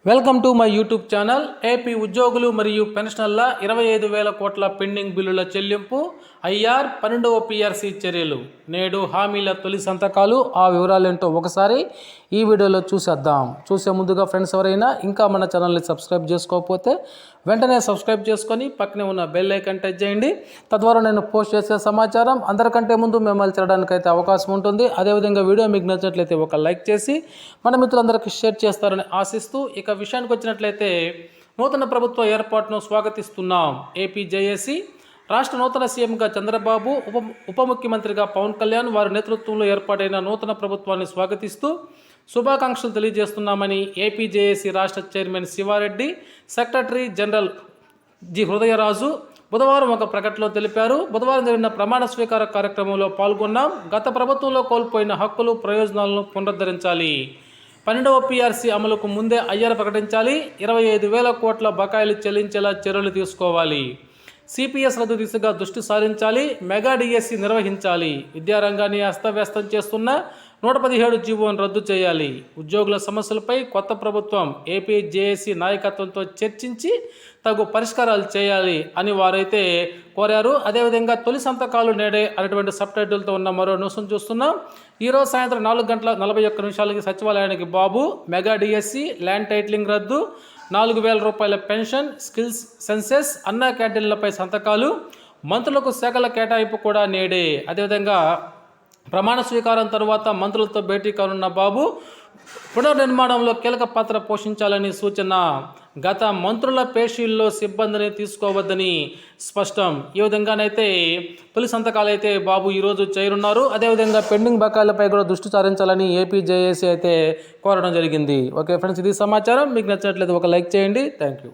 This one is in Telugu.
Welcome to my YouTube channel. AP ఉద్యోగులు మరియు పెన్షనర్ల 25,000 కోట్ల పెండింగ్ బిల్లుల చెల్లింపు, ఐఆర్ 12వ పిఆర్సీ చర్యలు, నేడు హామీల తొలి సంతకాలు. ఆ వివరాలేంటో ఒకసారి ఈ వీడియోలో చూసేద్దాం. చూసే ముందుగా ఫ్రెండ్స్ ఎవరైనా ఇంకా మన ఛానల్ని సబ్స్క్రైబ్ చేసుకోకపోతే వెంటనే సబ్స్క్రైబ్ చేసుకొని పక్కనే ఉన్న బెల్ ఐకాన్ టచ్ చేయండి. తద్వారా నేను పోస్ట్ చేసే సమాచారం అందరికంటే ముందు మిమ్మల్ని చేరడానికి అయితే అవకాశం ఉంటుంది. అదేవిధంగా వీడియో మీకు నచ్చినట్లయితే ఒక లైక్ చేసి మన మిత్రులందరికీ షేర్ చేస్తారని ఆశిస్తూ ఇక విషయానికి వచ్చినట్లయితే నూతన ప్రభుత్వ ఏర్పాటును స్వాగతిస్తున్నాం. ఏపీ జేఏసీ రాష్ట్ర నూతన సీఎంగా చంద్రబాబు, ఉప ముఖ్యమంత్రిగా పవన్ కళ్యాణ్ వారి నేతృత్వంలో ఏర్పాటైన నూతన ప్రభుత్వాన్ని స్వాగతిస్తూ శుభాకాంక్షలు తెలియజేస్తున్నామని ఏపీ జేఏసీ రాష్ట్ర chairman Sivareddy, secretary general G Hrudayaraju బుధవారం ఒక ప్రకటనలో తెలిపారు. బుధవారం జరిగిన ప్రమాణ స్వీకార కార్యక్రమంలో పాల్గొన్నాం. గత ప్రభుత్వంలో కోల్పోయిన హక్కులు, ప్రయోజనాలను పునరుద్ధరించాలి. 12వ పిఆర్సీ అమలుకు ముందే ఐఆర్ ప్రకటించాలి. 25,000 కోట్ల బకాయిలు చెల్లించేలా చర్యలు తీసుకోవాలి. సిపిఎస్ రద్దు దిశగా దృష్టి సారించాలి. మెగా డిఎస్సి నిర్వహించాలి. విద్యారంగాన్ని అస్తవ్యస్తం చేస్తున్న 117 జీవోను రద్దు చేయాలి. ఉద్యోగుల సమస్యలపై కొత్త ప్రభుత్వం ఏపీ జేఏసీ నాయకత్వంతో చర్చించి తగు పరిష్కారాలు చేయాలి అని వారైతే కోరారు. అదేవిధంగా తొలి సంతకాలు నేడే అనేటువంటి సబ్ టైటిల్తో ఉన్న మరో న్యూస్ను చూస్తున్నాం. ఈరోజు సాయంత్రం 4:41 సచివాలయానికి బాబు, మెగా డిఎస్సి, ల్యాండ్ టైటిలింగ్ రద్దు, 4,000 రూపాయల పెన్షన్, స్కిల్స్ సెన్సెస్, అన్నా క్యాంటీన్లపై సంతకాలు, మంత్రులకు శాఖల కేటాయింపు కూడా నేడే. అదేవిధంగా ప్రమాణ స్వీకారం తరువాత మంత్రులతో భేటీ కానున్న బాబు పునర్నిర్మాణంలో కీలక పాత్ర పోషించాలని సూచన. గత మంత్రుల పేషీల్లో సిబ్బందిని తీసుకోవద్దని స్పష్టం. ఈ విధంగానైతే తొలి సంతకాలు అయితే బాబు ఈరోజు చేయనున్నారు. అదేవిధంగా పెండింగ్ బకాయిలపై కూడా దృష్టి సారించాలని ఏపీ జేఏసీ అయితే కోరడం జరిగింది. ఓకే ఫ్రెండ్స్, ఇది సమాచారం. మీకు నచ్చినట్లయితే ఒక లైక్ చేయండి. Thank you.